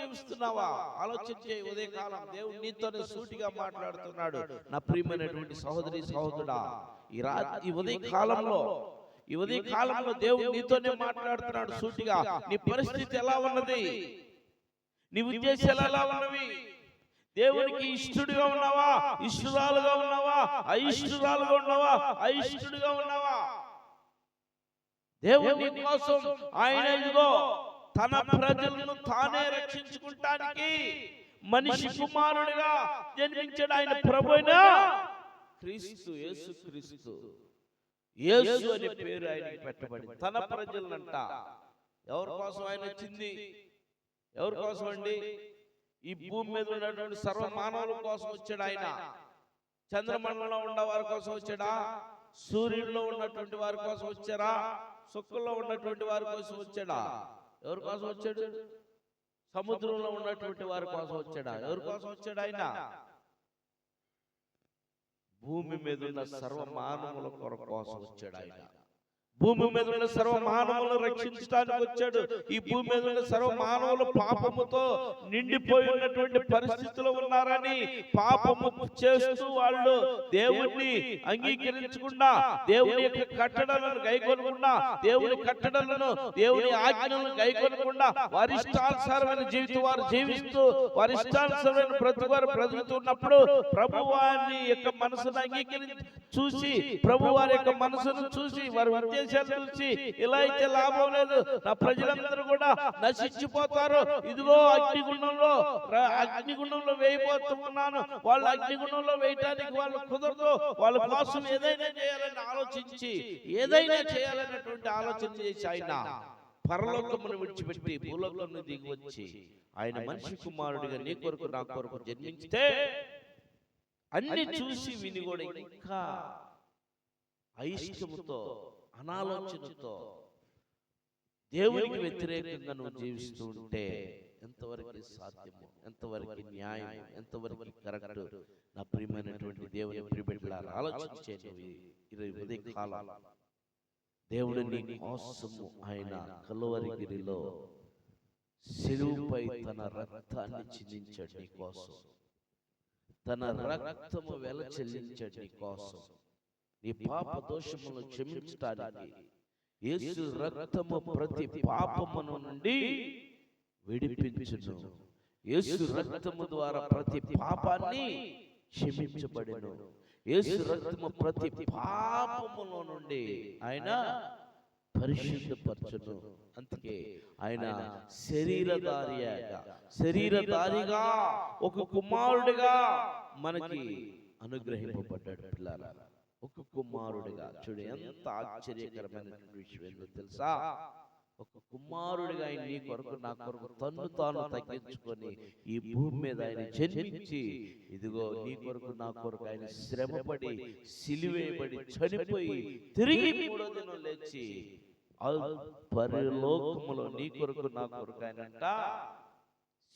జీవిస్తున్నావా? ఆలోచించే ఉదయకాలం దేవుడు నీతోనే సూటిగా మాట్లాడుతున్నాడు. నా ప్రియమైనటువంటి సహోదరి సహోదరుడా, ఈ ఉదయకాలంలో దేవుడు నీతోనే మాట్లాడుతున్నాడు సూటిగా. నీ పరిస్థితి ఎలా ఉన్నది? నీ ఉద్దేశాలు ఎలా ఉన్నవి? దేవునికి ఇష్టడుగా ఉన్నావా? ఇష్టరాలుగా ఉన్నావా? అయిష్టరాలుగా ఉన్నావా? అయిష్టడుగా ఉన్నావా? దేవుని కోసం ఆయన ఇదిగో తన ప్రజలను తానే రక్షించుకుంటానికి మనిషి కుమారుడిగా జన్మించాడు. ఆయన ప్రభువైన క్రీస్తు, యేసు క్రీస్తు. యేసు అనే పేరు ఆయనకి పెట్టబడింది. తన ప్రజలంట. ఎవరి కోసం ఆయన వచ్చింది? ఎవరి కోసం అండి? ఈ భూమి మీద ఉన్నటువంటి సర్వ మానవుల కోసం వచ్చాడు ఆయన. చంద్రమండలంలో ఉన్న వారి కోసం వచ్చాడా? సూర్యుడిలో ఉన్నటువంటి వారి కోసం వచ్చారా? సుక్కల్లో ఉన్నటువంటి వారి కోసం వచ్చాడా? ఎవరి కోసం వచ్చాడు? సముద్రంలో ఉన్నటువంటి వారి కోసం వచ్చాడా? ఎవరి కోసం వచ్చాడు ఆయన? భూమి మీద ఉన్న సర్వ మానవుల కోసం వచ్చాడు ఆయన. భూమి మీద ఉన్న సర్వ మానవులను రక్షించడానికి వచ్చాడు. ఈ భూమి మీద ఉన్న సర్వ మానవులు పాపముతో నిండిపోయి ఉన్నటువంటి పరిస్థితిలో ఉన్నారని, పాపము చేస్తూ వాళ్ళు దేవుణ్ణి అంగీకరించకుండా, దేవుని యొక్క కట్టడలను గైకొనకుండా, దేవుని కట్టడలను దేవుని ఆజ్ఞలను గైకొనకుండా వారి ఇష్టానుసారమైన జీవితం వారు జీవిస్తూ వారి ఇష్టానుసారమైన బ్రతుకువారు బ్రతుకుతున్నప్పుడు ప్రభు వారి యొక్క మనసును అంగీకరించి చూసి, ప్రభు వారి యొక్క మనసును చూసి, వారి ఉద్దేశాలు చూసి, ఇలా అయితే లాభం లేదు, నా ప్రజలందరూ కూడా నశించిపోతారు, ఇదిగో అగ్నిగుండంలో వేయబోతున్నాను, వాళ్ళు అగ్నిగుండంలో వేయటానికి వాళ్ళు కుదరదు, వాళ్ళ కోసం ఏదైనా చేయాలని ఆలోచించి, ఏదైనా చేయాలనేటువంటి ఆలోచన చేసి ఆయన పరలోకమును విడిచిపెట్టి భూలోకమును దిగి వచ్చి ఆయన మనిషి కుమారుడిగా నీ కొరకు నా కొరకు జన్మించితే అన్ని చూసి విని కూడా ఇంకా అయిష్టముతో, అనాలోచనతో దేవునికి వ్యతిరేకంగా నువ్వు జీవిస్తూ ఉంటే ఎంతవరకు సాధ్యము, ఎంతవరకు న్యాయం, ఎంతవరకు కరెక్ట్? నా ప్రియమైనటువంటి దేవుని ప్రియబిడ్డలారా, ఆలోచించే ఉదయకాలం దేవుడు నీ కోసము ఆయన కలువరిగిరిలో శిలువపై తన రక్తాన్ని చిందించాడు నీ కోసం. తన రక్తము వెల చెల్లించాడు నీ కోసం. నీ పాప దోషములను క్షమించడానికి యేసు రక్తము ప్రతి పాపమును నుండి విడిపించును. యేసు రక్తము ద్వారా ప్రతి పాపాన్ని క్షమించబడెను. యేసు రక్తము ప్రతి పాపములో నుండి ఆయన పరిశుద్ధపరచును. అందుకే ఆయన శరీరధారిగా ఒక కుమారుడిగా మనకి అనుగ్రహింపబడ్డాడు. పిల్లలారా, ఒక కుమారుడిగా చూడు, ఎంత ఆశ్చర్యకరమైన విషయం ఏంటో తెలుసా? ఒక కుమారుడిగా ఆయన నీ కొరకు నా కొరకు తన్ను తాను తగ్గించుకొని ఈ భూమి మీద ఆయన జన్మించి, ఇదిగో నీ కొరకు నా కొరకు ఆయన శ్రమపడి సిలువేయబడి చనిపోయి తిరిగి మూడో దినం లేచి పరలోకములో నీ కొరకు నా కొరకు ఆయనంట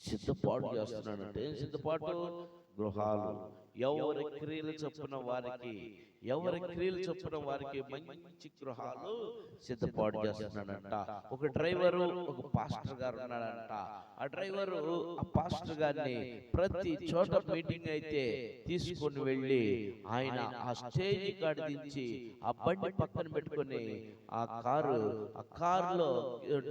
సిద్ధపాటు చేస్తున్నాడంటే, ఏం సిద్ధపాటు? గృహాలు, ఎవరి క్రియలు చొప్పున వారికి మంచి గృహాలు సిద్ధపాటు చేస్తున్నాడంట. ఒక డ్రైవరు, ఒక పాస్టర్ గారు ఉన్నాడంట. ఆ డ్రైవరు ఆ పాస్టర్ గారిని ప్రతి చోట మీటింగ్ అయితే తీసుకొని వెళ్ళి ఆయన ఆ స్టేజ్ కాడ దించి ఆ బండి పక్కన పెట్టుకొని ఆ కారులో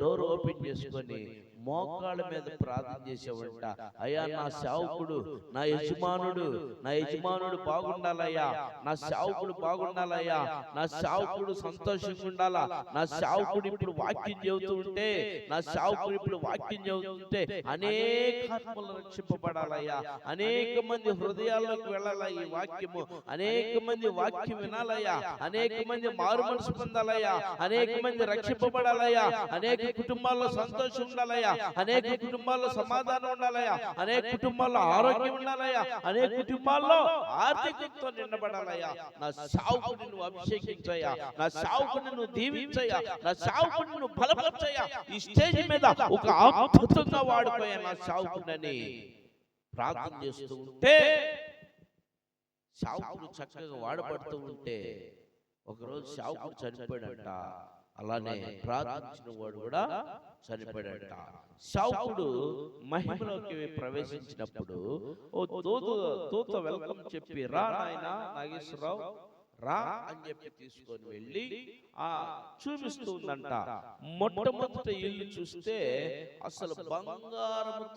డోర్ ఓపెన్ చేసుకొని మోకాళ్ళ మీద ప్రార్థన చేసేవంట. అయ్యా, నా సేవకుడు, నా యజమానుడు బాగుండాలయ్యా, నా సేవకుడు బాగుండాలయ్యా, నా సేవకుడు సంతోషంగా ఉండాలా, నా సేవకుడు ఇప్పుడు వాక్యం చెబుతుంటే అనేక ఆత్మలు రక్షింపబడాలయ్యా, అనేక మంది హృదయాల్లోకి వెళ్ళాలా ఈ వాక్యము, అనేక మంది వాక్యం వినాలయ్యా, అనేక మంది మారు మనసు పొందాలయ్యా, అనేక మంది రక్షింపబడాలయ్యా, అనేక కుటుంబాల్లో సంతోషం ఉండాలయ్యా, అనేక కుటుంబాల్లో సమాధానం ఉండాలయ్యా, అనేక కుటుంబాల్లో ఆరోగ్యం ఉండాలయ్యా, అనేక కుటుంబాల్లో ఆర్థికంతో నిండబడాలయ్యా. నా సేవకుడిని నువ్వు అభిషేకించయ్యా, నా సేవకుడిని నువ్వు దీవించయ్యా, నా సేవకుడిని నువ్వు బలపరచయ్యా, ఈ స్టేజ్ మీద ఒక అద్భుతంగా వాడిపోయా నా సేవకుడిని ప్రార్థన చేస్తూ ఉంటే, సేవకుడు చక్కగా వాడబడుతూ ఉంటే, ఒకరోజు సేవకుడు చనిపోయాడంట. అలానే ప్రార్థించిన వాడు కూడా చనిపోయాడట. శావుకుడు మహిమలోకి ప్రవేశించినప్పుడు ఓ దూత వెల్కమ్ చెప్పి, రా నాయనా నాగేశ్వరరావు రా అని చెప్పి తీసుకొని వెళ్ళి చూపిస్తుందంట. మొట్టమొదట ఇల్లు చూస్తే అసలు బంగారం